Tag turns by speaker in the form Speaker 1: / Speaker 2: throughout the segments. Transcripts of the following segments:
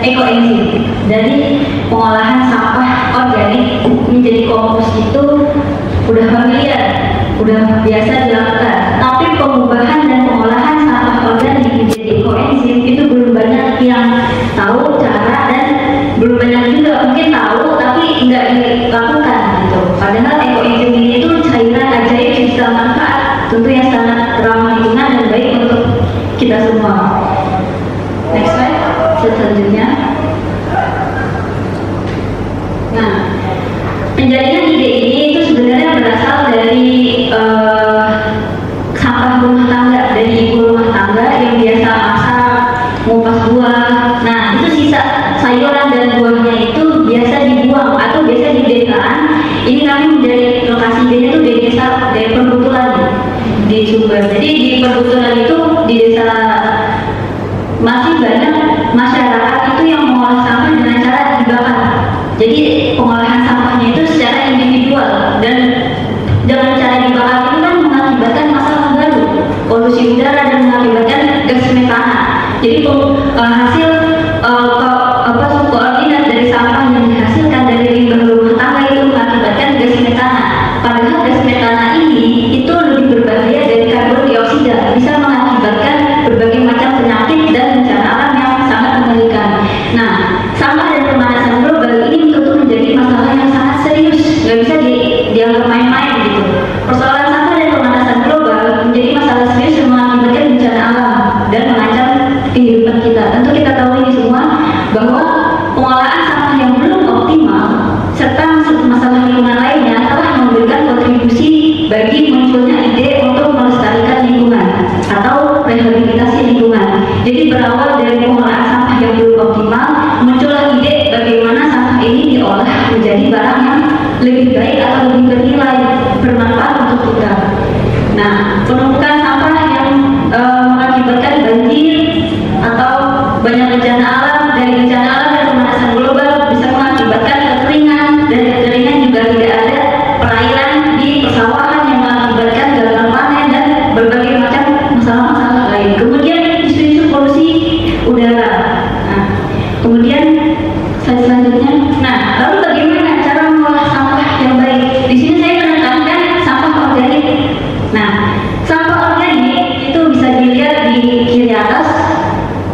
Speaker 1: ekoenzim. Dari pengolahan sampah organik menjadi kompos itu udah familiar, udah biasa dilakukan. Tapi pengubahan dan pengolahan sampah organik menjadi ekoenzim itu belum banyak yang tahu cara, dan belum banyak juga mungkin tahu tapi nggak dilakukan gitu. Padahal ekoenzim ini itu cairan ajaib bisa manfaat, tentu yang sangat ramah lingkungan dan baik untuk kita semua. Next slide, selanjutnya. Nah, penjaringan ide ini itu sebenarnya berasal dari sampah rumah tangga, dari ibu rumah tangga yang biasa masak, ngupas buah. Nah, itu sisa sayuran dan buahnya itu biasa dibuang atau biasa di desaan. Ini kami menjadi lokasi idenya itu di desa dari Perbutulan di Sumber. Jadi di Perbutulan itu di desa masih banyak masyarakat itu yang mengolah sampah dengan cara dibakar. Jadi pengolahan sampahnya itu secara individual, dan dengan cara dibakar itu kan mengakibatkan masalah baru, polusi udara, dan mengakibatkan gas metana. Jadi hasil koordinat dari sampah yang dihasilkan dari limbah rumah tangga itu mengakibatkan gas metana. Padahal gas metana ini itu lebih berbahaya dari karbon dioksida, bisa mengakibatkan berbagai macam penyakit dan bencana alam yang sangat mengerikan. Nah, sampah dan pemanasan global ini tentu menjadi masalah yang sangat serius, nggak bisa dianggap main-main gitu. Persoalan sampah dan pemanasan global menjadi masalah serius yang mengakibatkan bencana alam dan mengancam kehidupan kita. Tentu kita tahu ini semua, bahwa pengolahan sampah yang belum optimal serta masalah lingkungan lainnya telah memberikan kontribusi bagi munculnya ide untuk melestarikan lingkungan atau rehabilitasi lingkungan. Jadi berawal dari pengolahan sampah yang belum optimal, muncullah ide bagaimana sampah ini diolah menjadi barang yang lebih baik atau lebih bernilai, bermanfaat untuk kita. Nah, penumpukan sampah yang mengakibatkan banjir atau banyak bencana alam, dari bencana alam dan pemanasan global bisa mengakibatkan kekeringan, dan kekeringan juga tidak ada perairan di persawahan yang mengakibatkan gagal panen dan berbagai macam masalah-masalah lain. Kemudian isu-isu polusi udara. Nah, kemudian selanjutnya, nah lalu bagaimana cara mengolah sampah yang baik? Di sini saya menekankan sampah organik. Nah, sampah organik itu bisa dilihat di kiri atas.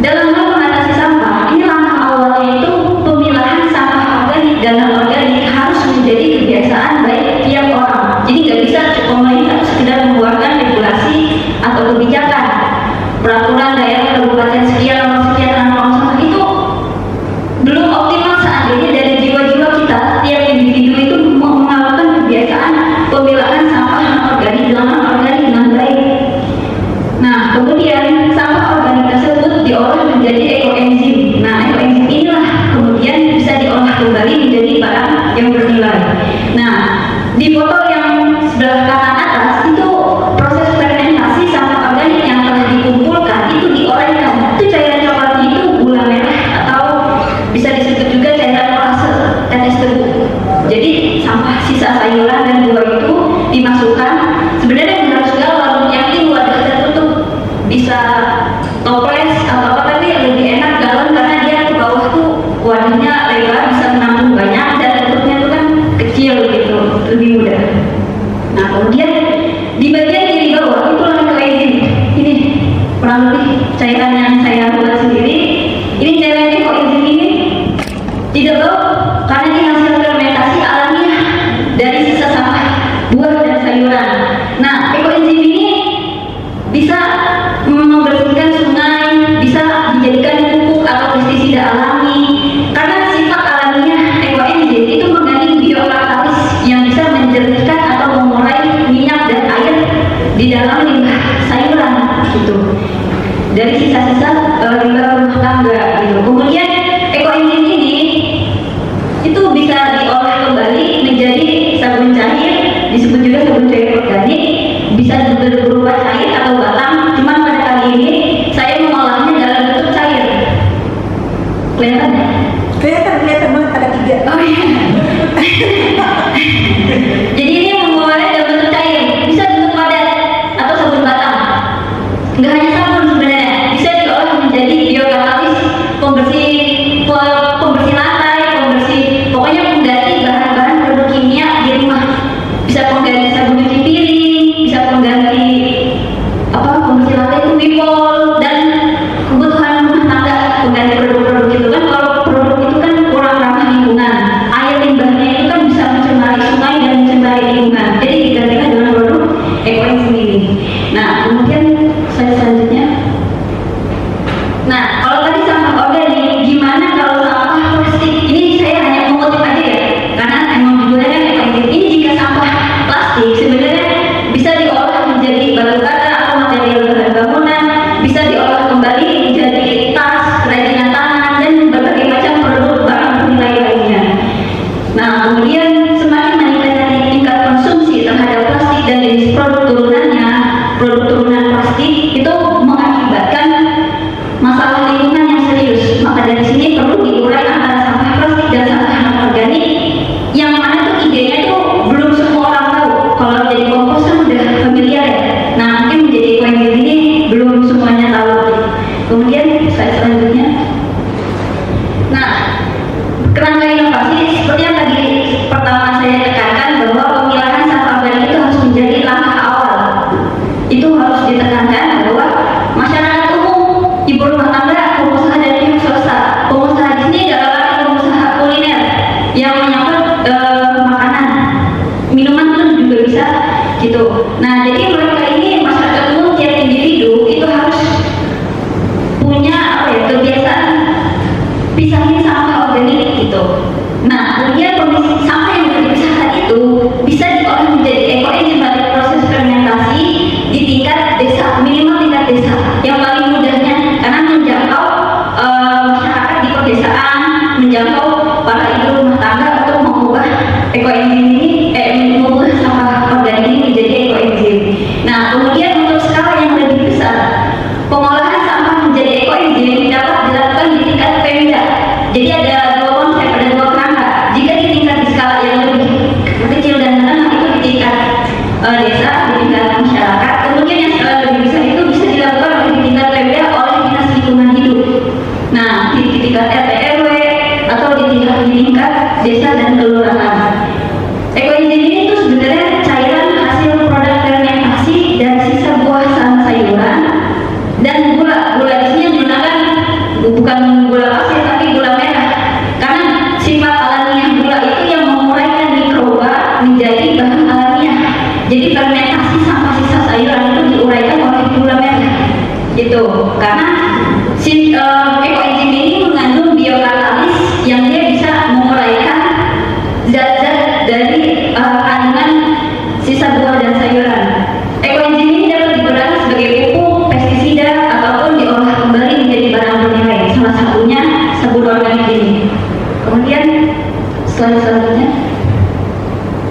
Speaker 1: Dalam hal mengatasi sampah, ini langkah awalnya itu pemilahan sampah organik dan non organik harus menjadi kebiasaan baik tiap orang. Jadi nggak bisa pemerintah sekedar mengeluarkan regulasi atau kebijakan, peraturan daerah kabupaten sekian nomor sekian tentang sampah itu belum optimal seandainya dari jiwa-jiwa kita, tiap individu itu melakukan kebiasaan pemilahan sampah non organik dengan baik. Nah, kemudian sampah organik tersebut diolah menjadi ekoenzim. Nah, ekoenzim inilah kemudian bisa diolah kembali menjadi barang yang bernilai. Nah, di foto yang sebelah kanan atas itu proses fermentasi sampah organik yang telah dikumpulkan itu diolahkan. Itu cairan coklatnya itu gula merah atau bisa disebut juga cairan molase, tetes tebu. Jadi sampah sisa sayuran dan buah itu dimasukkan. Sebenarnya harus galon, yang penting wadah tertutup, bisa toples atau apa, tapi lebih enak galon karena dia ke bawah tuh wadahnya lebar, bisa menampung banyak, dan tutupnya tuh kan kecil gitu, lebih mudah. Nah, kemudian di bagian kiri bawah itulah ekoenzim. Ini kurang lebih cairan yang saya buat sendiri. Ini cairan ekoenzim ini tidak bau karena ini hasil fermentasi alamiah dari sisa sampah buah dan sayuran. Nah, ekoenzim ini bisa membersihkan sungai, bisa dijadikan pupuk atau pestisida alami. Karena sifat alamiah ekoenzim itu mengandung biokatalis yang bisa menjernihkan atau mengurai minyak dan air di dalam limbah sayuran gitu, dari sisa-sisa limbah rumah tangga gitu. Kemudian ekoenzim ini itu bisa diolah kembali menjadi sabun cair, disebut juga sabun cair organik, bisa berupa cair atau batang. Cuman pada kali ini saya mengolahnya dalam bentuk cair. Kelihatan ya?
Speaker 2: Kelihatan banget ada 3.
Speaker 1: Oh iya. Jadi ini mengolahnya dalam bentuk cair, bisa bentuk padat atau sabun batang. Nggak hanya sabun sebenarnya, bisa diolah menjadi biokatalis, pembersih menjangkau para ibu rumah tangga untuk mengubah ekoenzim ini, mengubah sampah organik ini menjadi ekoenzim. Nah, kemudian untuk skala yang lebih besar, pengolahan sampah menjadi ekoenzim dapat dilakukan di tingkat Pemda. Jadi ada dua konsep, ada dua kerangka. Jika di tingkat di skala yang lebih kecil dan menengah itu di tingkat desa, di tingkat masyarakat. Kemudian yang skala lebih besar itu bisa dilakukan oleh di tingkat Pemda oleh dinas lingkungan hidup. Nah, di tingkat RT RW atau di tingkat desa dan kelurahan. Ekoenzim ini tuh sebenarnya cairan hasil produk fermentasi dan sisa buah sayuran dan gula. Gula di sini menggunakan bukan gula pasir tapi gula merah. Karena sifat alamiah gula itu yang menguraikan mikroba menjadi bahan alamiah. Jadi fermentasi sampah sisa sayuran itu diuraikan oleh gula merah. Gitu. Karena ekoenzim ini mengandung biokatalis yang dia bisa menguraikan zat-zat dari kandungan sisa buah dan sayuran. Ekoenzim ini dapat digunakan sebagai pupuk, pestisida, ataupun diolah kembali menjadi barang bernilai. Salah satunya sabun organik ini. Kemudian selanjutnya,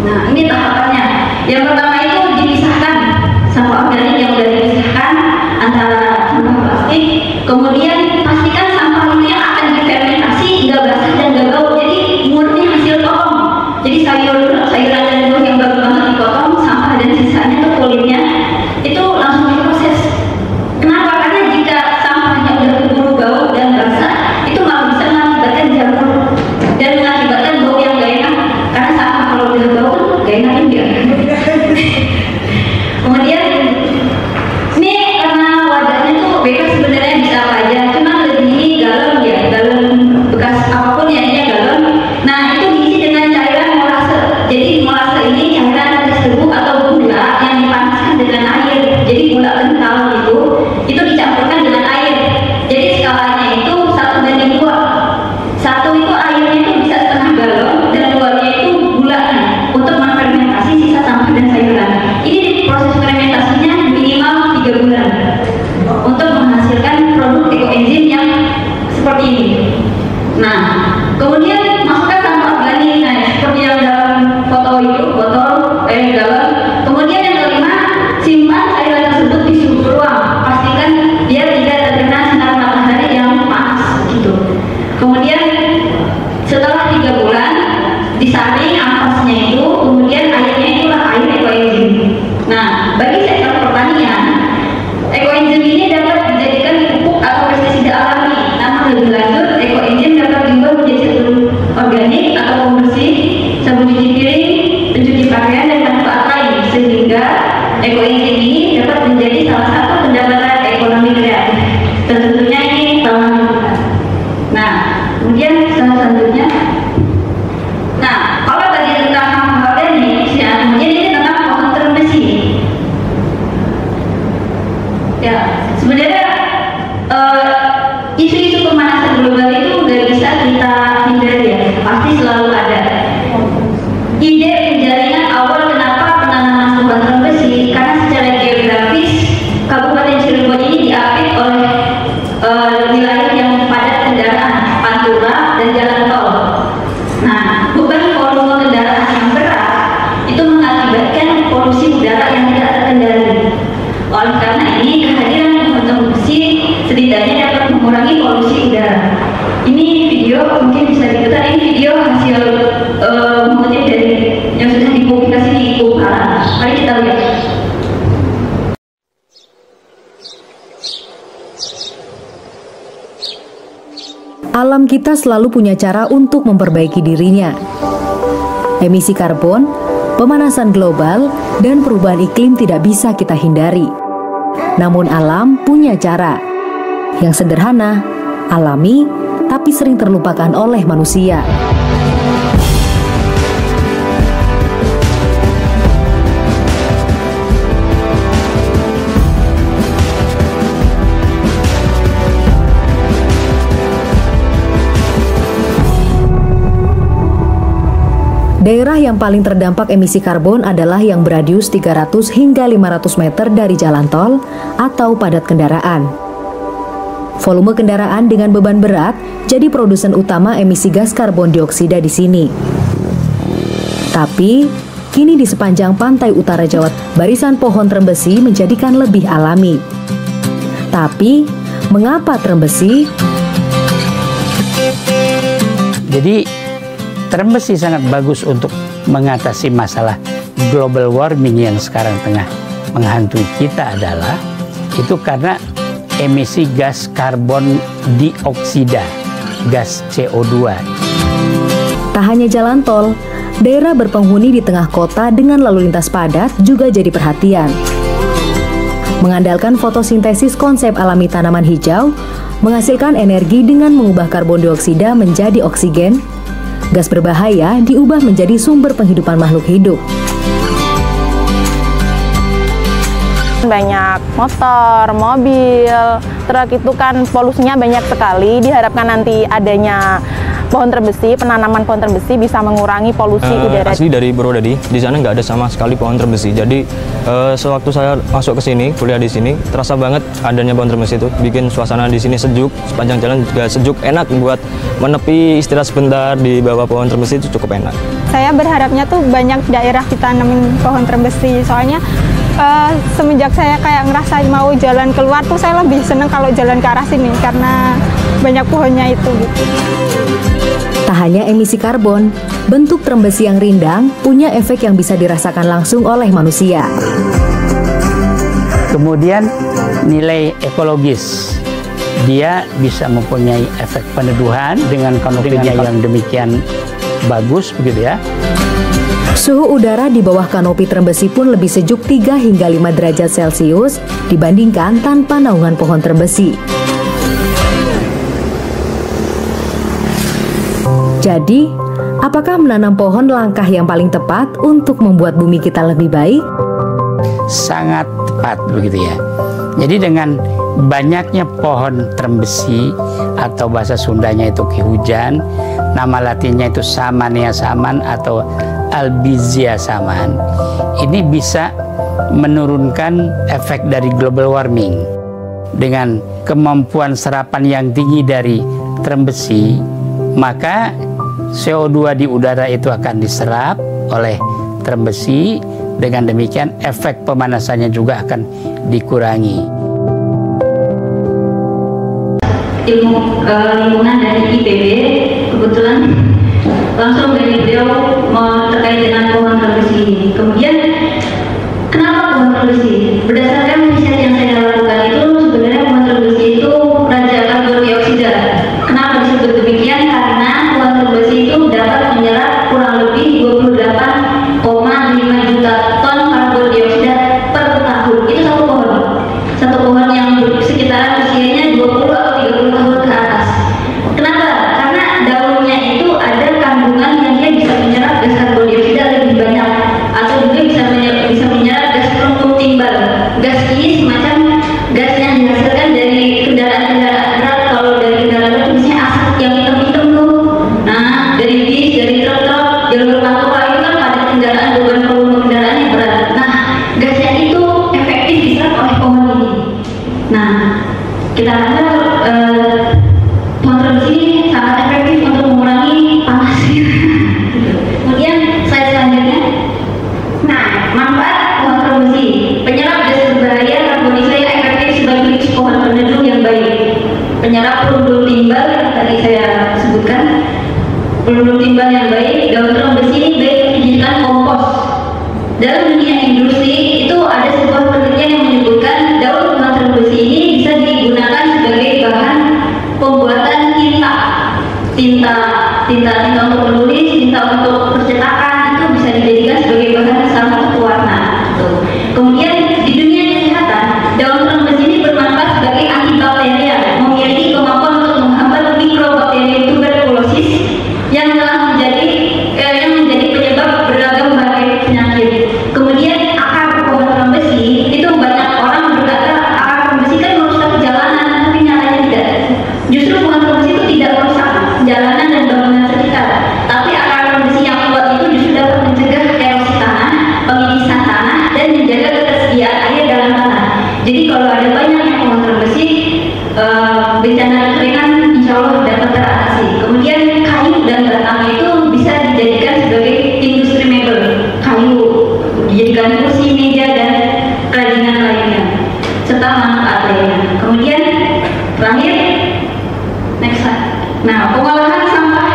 Speaker 1: nah ini tahapannya. Yang pertama itu dipisahkan sampah organik yang sudah dipisahkan antara sampah plastik. Kemudian pastikan sampah itu yang akan difermentasi nggak basah dan nggak bau. Jadi murni hasil potong. Jadi sayuran dan buah yang baru banget dipotong, sampah dan sisanya tuh kulitnya itu langsung diproses. Kenapa? Karena jika sampahnya udah keburu bau dan basah, itu malah bisa mengakibatkan jamur dan mengakibatkan bau yang gak enak. Karena sampah kalau udah bau gak enak dia. Kemudian ini karena wadahnya tuh bebas sebenarnya bisa apa aja, cuma lebih ini galon ya, galon bekas apapun ya, ini galon. Nah itu diisi dengan cairan molase. Jadi molase ini cairan tersebut atau gula yang dipanaskan dengan air. Jadi gula kental itu dicampurkan dengan air. Jadi skalanya itu 1:2. Satu itu airnya itu bisa setengah galon dan 2-nya itu gula untuk memfermentasi sisa sampah dan sayuran. Ini proses fermentasinya minimal 3 bulan untuk menghasilkan produk ekoenzim yang seperti ini. Nah, kemudian masukkan sampah organik, nah seperti yang dalam foto itu, galon. Kemudian yang kelima, simpan sayuran tersebut di suhu ruang. Pastikan dia tidak terkena sinar matahari yang panas gitu. Kemudian setelah 3 bulan disaring ampasnya itu, kemudian airnya itulah air ekoenzim. Nah, bagi sektor pertanian, ekoenzim ini dapat dijadikan pupuk atau pestisida alami. Namun lebih lanjut, ekoenzim dapat diubah menjadi sabun organik atau pembersih, sabun cuci piring, pencuci pakaian dan manfaat lain, sehingga ekoenzim ini dapat menjadi salah satu pendapatan ekonomi kreatif. Tentunya ini ramah lingkungan. Nah, kemudian selanjutnya, nah kalau tadi tentang sampah organik, ya kemudian ini tentang pohon termesi. Ya, sebenarnya isu-isu pemanasan global itu nggak bisa kita hindari ya, pasti selalu ada. Ide penjaringan awal kenapa penanaman pohon termesi karena secara geografis Kabupaten Cirebon ini diapit oleh wilayah yang padat kendaraan, pantura dan jalan tol. Nah, beban volume kendaraan yang berat itu mengakibatkan polusi udara yang tidak terkendali. Oleh karena ini kehadiran pohon termesi setidaknya dapat mengurangi polusi udara. Ini video mungkin bisa diputar. Ini video hasil mengutip dari yang sudah dipublikasi di Kumparan. Mari kita lihat.
Speaker 3: Alam kita selalu punya cara untuk memperbaiki dirinya. Emisi karbon, pemanasan global, dan perubahan iklim tidak bisa kita hindari. Namun alam punya cara yang sederhana, alami, tapi sering terlupakan oleh manusia. Daerah yang paling terdampak emisi karbon adalah yang beradius 300 hingga 500 meter dari jalan tol atau padat kendaraan. Volume kendaraan dengan beban berat jadi produsen utama emisi gas karbon dioksida di sini. Tapi, kini di sepanjang pantai utara Jawa, barisan pohon terem besi menjadikan lebih alami. Tapi, mengapa terem besi?
Speaker 4: Jadi, terem besi sangat bagus untuk mengatasi masalah global warming yang sekarang tengah menghantui kita adalah itu karena emisi gas karbon dioksida, gas CO2.
Speaker 3: Tak hanya jalan tol, daerah berpenghuni di tengah kota dengan lalu lintas padat juga jadi perhatian. Mengandalkan fotosintesis konsep alami tanaman hijau, menghasilkan energi dengan mengubah karbon dioksida menjadi oksigen, gas berbahaya diubah menjadi sumber penghidupan makhluk hidup.
Speaker 5: Banyak motor, mobil, truk itu kan polusinya banyak sekali. Diharapkan nanti adanya pohon terem besi, penanaman pohon terem besi bisa mengurangi polusi udara.
Speaker 6: Asli dari Purwodadi, di sana nggak ada sama sekali pohon terem besi. Jadi sewaktu saya masuk ke sini, kuliah di sini, terasa banget adanya pohon terem besi itu. Bikin suasana di sini sejuk, sepanjang jalan juga sejuk, enak buat menepi istirahat sebentar di bawah pohon terem besi itu cukup enak.
Speaker 7: Saya berharapnya tuh banyak daerah kita nanemin pohon terem besi, soalnya semenjak saya kayak ngerasain mau jalan keluar tuh saya lebih seneng kalau jalan ke arah sini karena banyak pohonnya itu gitu.
Speaker 3: Tak hanya emisi karbon, bentuk terem besi yang rindang punya efek yang bisa dirasakan langsung oleh manusia.
Speaker 4: Kemudian nilai ekologis, dia bisa mempunyai efek peneduhan dengan kanopinya yang demikian bagus begitu ya.
Speaker 3: Suhu udara di bawah kanopi terem besi pun lebih sejuk 3 hingga 5 derajat Celcius dibandingkan tanpa naungan pohon terem besi. Jadi, apakah menanam pohon langkah yang paling tepat untuk membuat bumi kita lebih baik?
Speaker 4: Sangat tepat begitu ya. Jadi dengan banyaknya pohon terem besi atau bahasa Sundanya itu kihujan, nama latinnya itu Samania saman atau Albizia saman, ini bisa menurunkan efek dari global warming. Dengan kemampuan serapan yang tinggi dari terem besi, maka CO2 di udara itu akan diserap oleh terem besi. Dengan demikian efek pemanasannya juga akan dikurangi.
Speaker 1: Ilmu lingkungan dari IPB kebetulan langsung dari beliau terkait dengan pohon terem besi. Kemudian kenapa pohon terem besi? Berdasarkan riset yang saya lakukan itu sebenarnya pohon terem besi itu raja karbon dioksida. Kenapa disebut demikian? Karena pohon terem besi itu dapat menyerap kurang lebih 28,5 juta ton karbon dioksida per tahun. Itu satu pohon. Satu pohon yang sekitaran usianya 20 atau 30 tahun ke atas. Kenapa? Karena daunnya itu ada kandungan yang dia bisa menyerap gas karbon dioksida lebih banyak, atau juga bisa menyerap gas pelembung timbal. Gas ini semacam gas yang dihasilkan dari kendaraan-kendaraan berat. Kalau dari kendaraan berat biasanya asap yang hitam-hitam tuh. Nah, dari bis, dari truk-truk, jalur pantura itu kan pada kendaraan beban volume kendaraan yang berat. Nah, gasnya itu efektif diserap oleh pohon ini. Nah, kita rasa pohon terem besi ini sangat efektif untuk mengurangi panas. Kemudian slide selanjutnya. Nah, manfaat pohon terem besi: penyerap gas berbahaya karbon dioksida efektif sebagai pohon peneduh yang baik. Penyerap pelindung timbal yang tadi saya sebutkan, pelindung timbal yang baik. Daun terem besi ini baik dijadikan kompos. Dalam dunia industri itu ada sebuah penelitian yang menyebutkan daun terem besi ini bisa digunakan sebagai bahan pembuatan tinta untuk menulis, tinta untuk percetakan, itu bisa dijadikan sebagai bahan salah satu warna. Kemudian di dunia kesehatan, daun terem besi ini bermanfaat sebagai antibakterial, memiliki kemampuan untuk menghambat mikrobakterium tuberkulosis yang telah menjadi penyebab beragam penyakit. Kemudian akar pohon terem besi itu banyak orang berkata akar terem besi kan merusak jalanan, tapi nyatanya tidak. Justru pohon terem besi itu tidak merusak jalanan dan bangunan sekitar, tapi akar terem besi yang kuat pengolahan sampah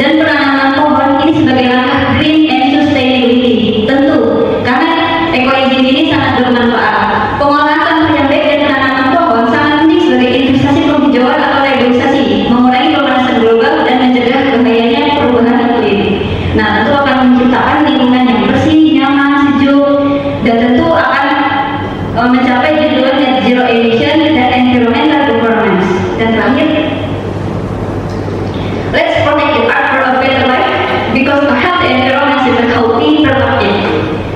Speaker 1: dan penanaman pohon ini sebagai langkah green and sustainability. Tentu, karena ekoizin ini sangat bermanfaat. Pengolahan sampah yang baik dan penanaman pohon sangat penting sebagai investasi penghijauan atau reboisasi, mengurangi pemanasan global dan mencegah bahayanya perubahan iklim. Nah, tentu akan menciptakan lingkungan yang bersih, nyaman, sejuk, dan tentu akan mencapai tujuan net zero emission dan environmental governance. Dan terakhir, let's protect the earth for a better life because a healthy environment is a healthy productive.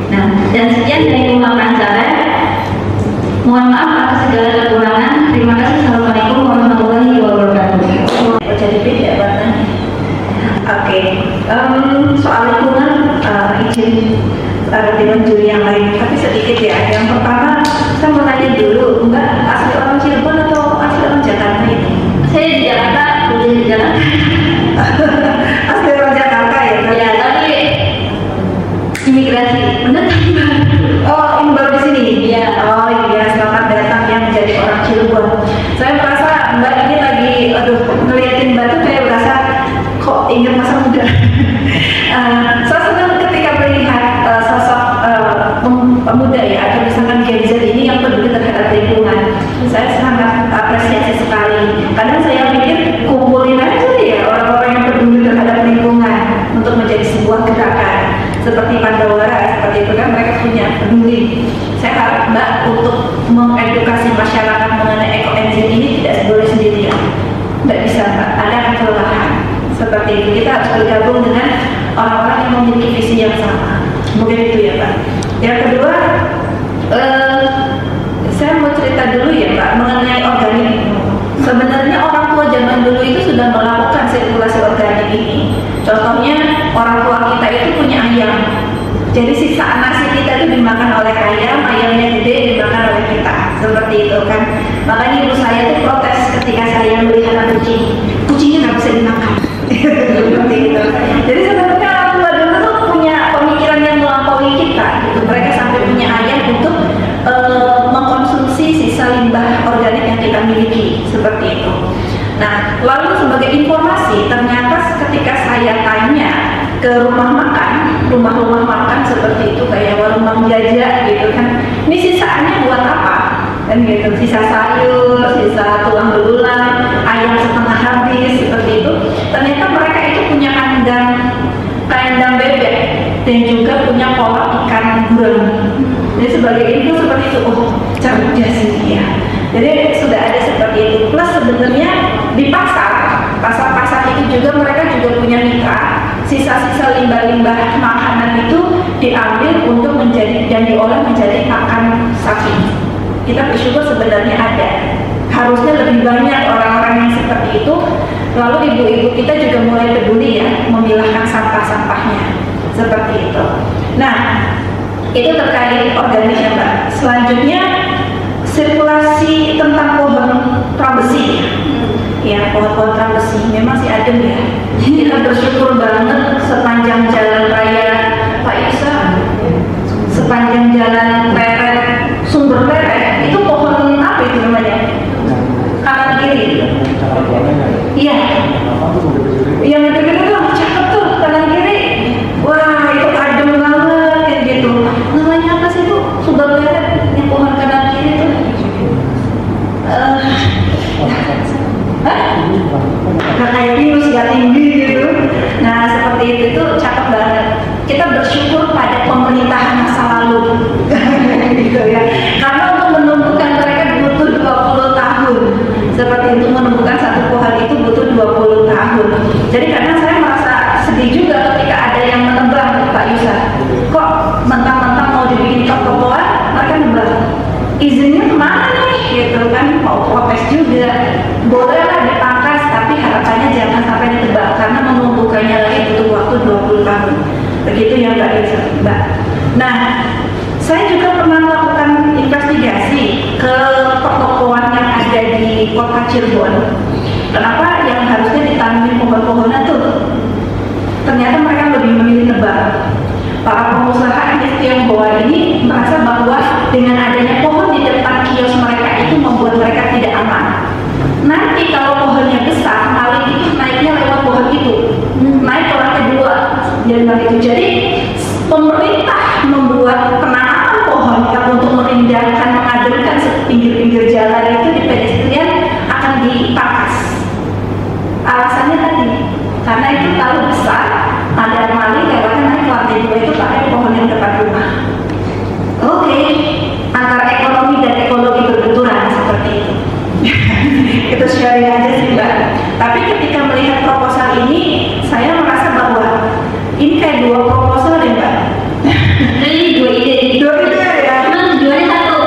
Speaker 1: Nah, dan sekian dari ungkapan saya. Mohon maaf atas segala kekurangan. Terima kasih. Assalamualaikum warahmatullahi wabarakatuh.
Speaker 2: Jadi beda batanya. Oke, soal lingkungan izin dengan juri yang lain, tapi sedikit ya. Yang pertama, saya mau nanya dulu, Mbak asli orang Cirebon atau asli orang Jakarta ini?
Speaker 1: Saya di Jakarta, kuliah di Jakarta.
Speaker 2: Asli orang Jakarta ya?
Speaker 1: Ya, tapi imigrasi. Benar?
Speaker 2: Oh, ini baru di sini?
Speaker 1: Iya.
Speaker 2: Oh iya, selamat datang yang menjadi orang Cirebon. Saya merasa Mbak ini lagi, ngeliatin Mbak tuh kayak merasa kok ingat masa muda. Saya senang ketika melihat sosok pemuda ya, atau misalkan Gen Z ini yang peduli terhadap lingkungan. Saya sangat apresiasi sekali. Kadang saya pikir kumpulin aja ya orang-orang yang peduli terhadap lingkungan untuk menjadi sebuah gerakan seperti Pandawara, seperti itu kan mereka punya peduli. Saya harap Mbak untuk mengedukasi masyarakat mengenai ekoenzim ini tidak boleh sendirian. Tidak bisa Mbak, ada kelelahan seperti itu. Kita harus bergabung dengan orang-orang yang memiliki visi yang sama. Mungkin itu ya Pak. Yang kedua, saya mau cerita dulu ya Pak mengenai organik. Sebenarnya orang tua zaman dulu itu sudah melakukan sirkulasi organik ini. Contohnya orang tua kita itu punya ayam. Jadi sisa nasi kita itu dimakan oleh ayam, ayamnya gede dimakan oleh kita. Seperti itu kan. Makanya ibu saya itu protes ketika saya melihara kucing. Kucingnya nggak bisa dimakan. Seperti itu. Jadi sebenarnya orang tua dulu tuh punya pemikiran yang melampaui kita. Gitu. Mereka sampai punya ayam untuk mengkonsumsi sisa limbah organik yang kita miliki. Seperti itu. Nah, lalu sebagai informasi, ternyata ketika saya tanya ke rumah makan seperti itu kayak warung Mang Jaja gitu kan, ini sisaannya buat apa? Dan gitu, sisa sayur, sisa tulang belulang, ayam setengah habis seperti itu. Ternyata mereka itu punya kandang bebek dan juga punya kolam ikan gurame. Jadi sebagai info seperti itu, oh cerdas sih ya. Jadi sudah ada seperti itu. Plus sebenarnya di pasar itu juga mereka juga punya mitra. Sisa-sisa limbah-limbah makanan itu diambil untuk menjadi dan diolah menjadi pakan sapi. Kita bersyukur sebenarnya ada. Harusnya lebih banyak orang-orang yang seperti itu. Lalu ibu-ibu kita juga mulai peduli ya memilahkan sampah-sampahnya seperti itu. Nah, itu terkait organik ya Mbak. Selanjutnya sirkulasi tentang pohon trambesi. Ya, pohon-pohon trambesi memang sih adem ya. Kita bersyukur banget sepanjang jalan raya Pak Isa, sepanjang jalan Pleret, Sumber Pleret, itu pohon apa itu namanya? Kanan kiri. Iya. Yang itu tuh cakep tuh kanan kiri. Wah, itu adem banget kayak gitu. Namanya apa sih itu? Sumber Pleret, yang pohon kanan kiri tuh. Gak kayak virus, gak tinggi gitu. Nah seperti itu cakep banget. Kita bersyukur pada pemerintahan masa lalu gitu ya. Karena untuk menumbuhkan mereka butuh 20 tahun. Seperti itu menumbuhkan satu pohon itu butuh 20 tahun. Jadi karena saya merasa sedih juga ketika ada yang menebang Pak Yusa. Kok mentang-mentang mau dibikin tokoan, mereka nebang. Izinnya kemana nih gitu kan, mau protes juga. Bolehlah dipangkas, tapi harapannya jangan sampai ditebak karena menumbuhkannya lagi butuh waktu 20 tahun. Begitu ya Mbak. Nah, saya juga pernah melakukan investigasi ke pertokoan yang ada di kota Cirebon. Kenapa yang harusnya ditanamin pohon-pohonan tuh? Ternyata mereka lebih memilih nebang. Para pengusaha di Tionghoa ini merasa bahwa dengan adanya pohon di depan kios mereka itu membuat mereka tidak aman. Nanti kalau pohonnya besar, maling itu naiknya itu kalau besar ada maling lewatnya nanti lantai 2 itu pakai pohon yang depan rumah. Oke, antara ekonomi dan ekologi berbenturan seperti itu. Itu sharing aja sih Mbak. Tapi ketika melihat proposal ini, saya merasa bahwa ini kayak dua proposal deh Mbak.
Speaker 1: Ini dua ide
Speaker 2: ya.
Speaker 1: Cuma tujuannya satu,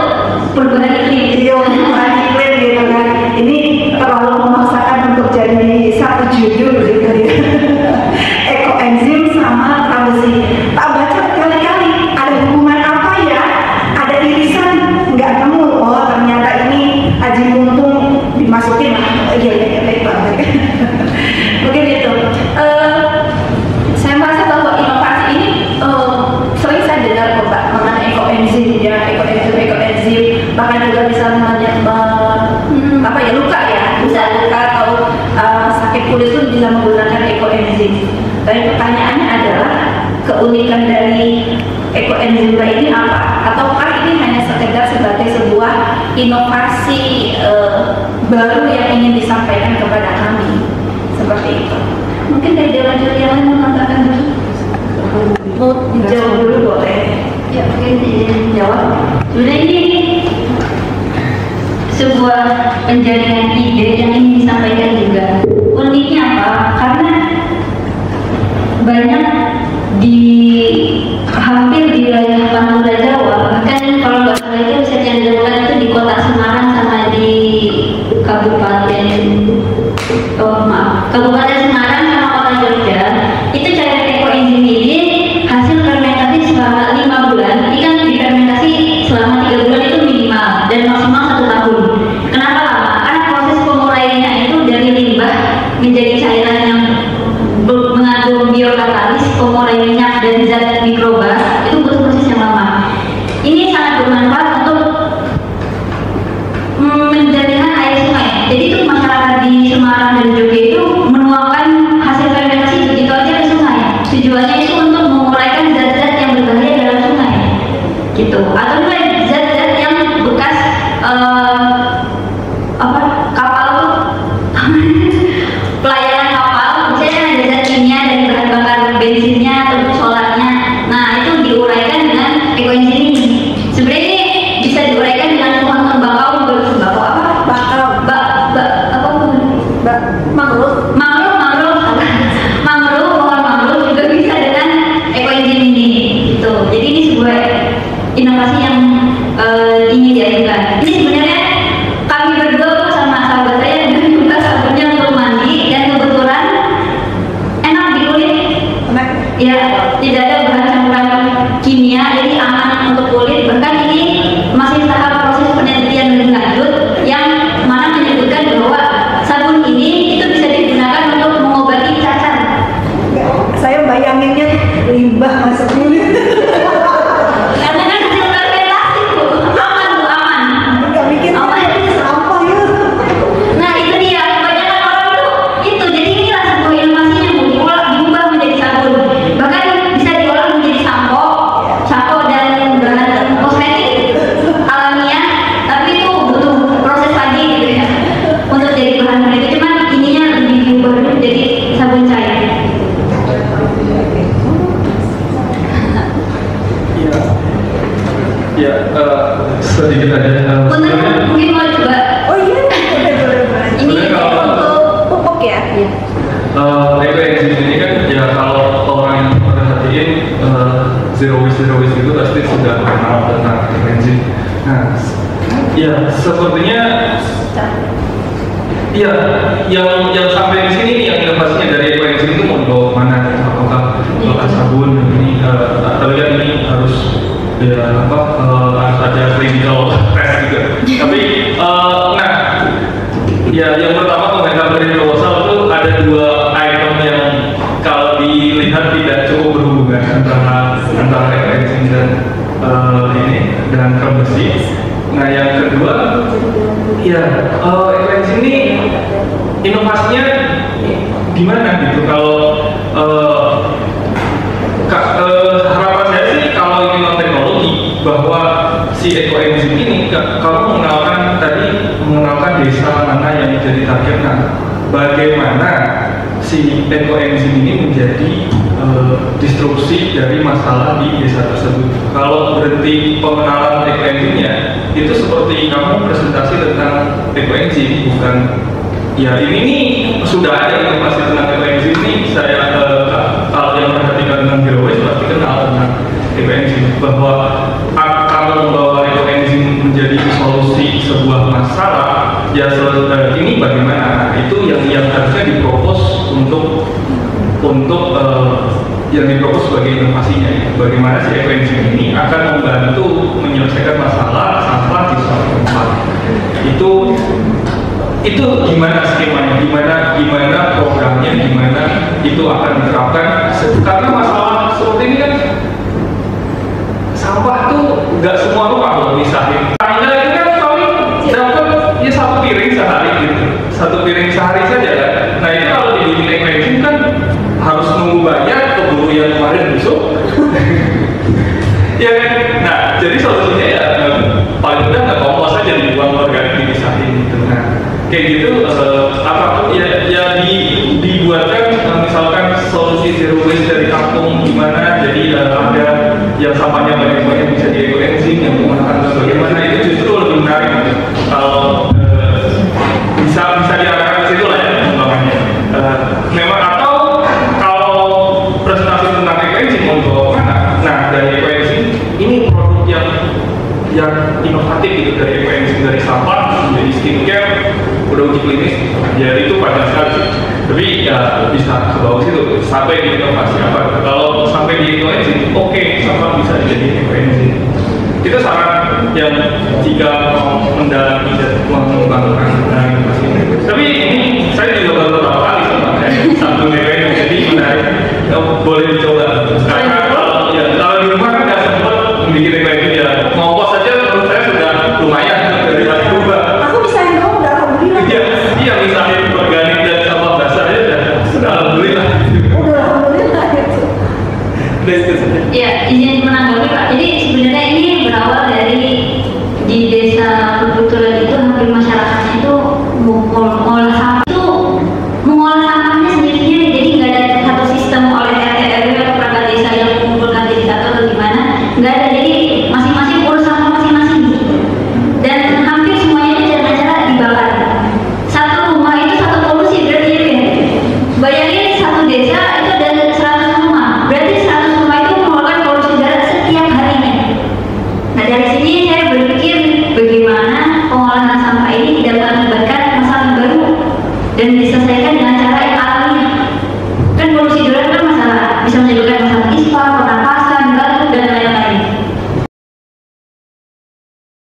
Speaker 1: perubahan iklim.
Speaker 2: Iya, perubahan iklim gitu kan. Ini terlalu memaksakan untuk jadi satu judul gitu ya. Ekoenzim sama trambesi. Tak baca kali-kali ada hubungan apa ya? Ada irisan nggak nemu. Oh ternyata ini aji untung dimasukin. Iya baik banget. Mungkin itu. Saya merasa bahwa inovasi ini sering saya dengar kok Mbak mengenai ekoenzim ya, ekoenzim bahkan juga bisa luka ya, bisa luka atau sakit kulit pun bisa menggunakan ekoenzim. Tapi pertanyaannya adalah keunikan dari ekoenzim ini apa? Ataukah ini hanya sekedar sebagai sebuah inovasi baru yang ingin disampaikan kepada kami? Seperti itu. Mungkin dari Dewan Juri yang lain menambahkan dulu. Mau dijawab dulu boleh?
Speaker 1: Ya mungkin dijawab. Sebenarnya ini sebuah penjaringan ide yang ingin disampaikan juga. Uniknya apa? Karena banyak di hampir di wilayah Pantura Jawa, bahkan kalau nggak salah itu riset yang dilakukan itu di kota Semarang sama di Kabupaten Semarang sama kota Jogja, itu cairan ekoenzim ini hasil fermentasi selama 5 bulan. Ini kan difermentasi selama 3 bulan itu minimal dan maksimal 1 tahun. Kenapa lama? Karena proses penguraiannya itu dari limbah menjadi cairan yang mengandung biokatalis, pengurai minyak dan zat mikroba, itu butuh proses yang lama. Ini sangat bermanfaat untuk menjernihkan air sungai. Jadi itu masyarakat di Semarang dan Jogja itu menuangkan hasil fermentasi begitu aja ke sungai. Tujuannya itu untuk menguraikan zat-zat yang berbahaya dalam sungai, gitu. Atau juga zat-zat yang bekas kapal pelayanan kapal, misalnya ada zat kimia dari bahan bakar bensinnya atau solarnya. Nah itu diuraikan dengan ekoenzim ini. Sebenarnya ini bisa diuraikan dengan pohon tembakau mangrove juga bisa dengan ekoenzim ini. Gitu. Jadi ini sebuah inovasi yang ingin diajukan. Ini sebenarnya kami berdua sama sahabat saya dan juga sabunnya untuk mandi dan kebetulan enak di kulit. Ya, tidak ada bahan campuran kimia, jadi aman untuk kulit. Bahkan ini masih tahap proses penelitian lebih lanjut yang mana menyebutkan bahwa sabun ini itu bisa digunakan untuk mengobati cacar.
Speaker 2: Saya bayanginnya limbah masuk kulit.
Speaker 1: Karena kan hasil fermentasi Bu, aman.
Speaker 2: Nggak bikin sampah ya.
Speaker 1: Nah itu dia, kebanyakan orang itu jadi inilah sebuah inovasinya Bu, diubah menjadi sabun. Bahkan bisa diolah menjadi sampo dan bahan kosmetik alamiah, tapi itu butuh proses lagi gitu ya untuk jadi bahan itu. Cuman ininya lebih diubah dulu jadi sabun cair.
Speaker 8: Ya, sedikit aja.
Speaker 1: Mungkin mau coba.
Speaker 2: Oh iya, boleh.
Speaker 1: Ini
Speaker 2: untuk pupuk ya?
Speaker 1: Iya.
Speaker 8: Ekoenzim ini kan ya kalau orang yang perhatiin zero waste itu pasti sudah kenal tentang ekoenzim. Nah, ya sepertinya ya yang sampai di sini yang inovasinya dari ekoenzim itu mau dibawa kemana? Apakah sabun ini? Tapi kan ini harus harus ada clinical test juga. Tapi yang pertama komentar dari proposal itu ada 2 item yang kalau dilihat tidak cukup berhubungan antara ekoenzim dan dan trambesi. Nah yang kedua ekoenzim ini inovasinya gimana gitu? Kalau harapan saya sih kalau ini non teknologi bahwa si ekoenzim ini kalau mengenalkan desa mana yang menjadi target, nah bagaimana si ekoenzim ini menjadi disrupsi dari masalah di desa tersebut. Kalau berhenti pengenalan ekoenzimnya, itu seperti kamu presentasi tentang ekoenzim, bukan ya ini nih sudah ada informasi tentang ekoenzim nih. Saya kalau yang perhatikan tentang zero waste pasti kenal tentang ekoenzim, bahwa kalau membawa ekoenzim menjadi solusi sebuah masalah, ya ini bagaimana? Itu yang harusnya dipropos untuk yang dipropos sebagai inovasinya. Bagaimana si ekoenzim ini akan membantu menyelesaikan masalah sampah di suatu tempat. Itu gimana skemanya, gimana programnya, gimana itu akan diterapkan? Karena masalah seperti ini kan sampah tuh nggak semua rumah loh misahin. Anda itu kan paling dapat ya satu piring sehari gitu, satu piring sehari saja kan. Nah itu kalau dibikin ekoenzim kan harus nunggu banyak keburu yang kemarin busuk. Ya kan? Nah jadi solusinya ya paling mudah nggak kompos saja, dibuang organik dipisahin gitu. Nah kayak gitu apapun ya dibuatkan misalkan solusi zero waste dari kampung gimana, jadi ada yang sampahnya banyak-banyak bisa di ekoenzim, yang menggunakan bagaimana, itu justru lebih menarik kalau bisa diarahkan ke situ lah ya pengembangannya. Memang atau kalau presentasi tentang ekoenzim mau dibawa kemana? Nah dari ekoenzim ini produk yang inovatif gitu, dari ekoenzim dari sampah menjadi skincare, udah uji klinis, ya itu panjang sekali sih. Tapi ya bisa ke bawah situ sampai di inovasi apa. Kalau sampai di ekoenzim, oke, sampah bisa jadi ekoenzim. Itu saran yang jika mau mendalami dan mengembangkan inovasi. Tapi ini saya juga baru tahu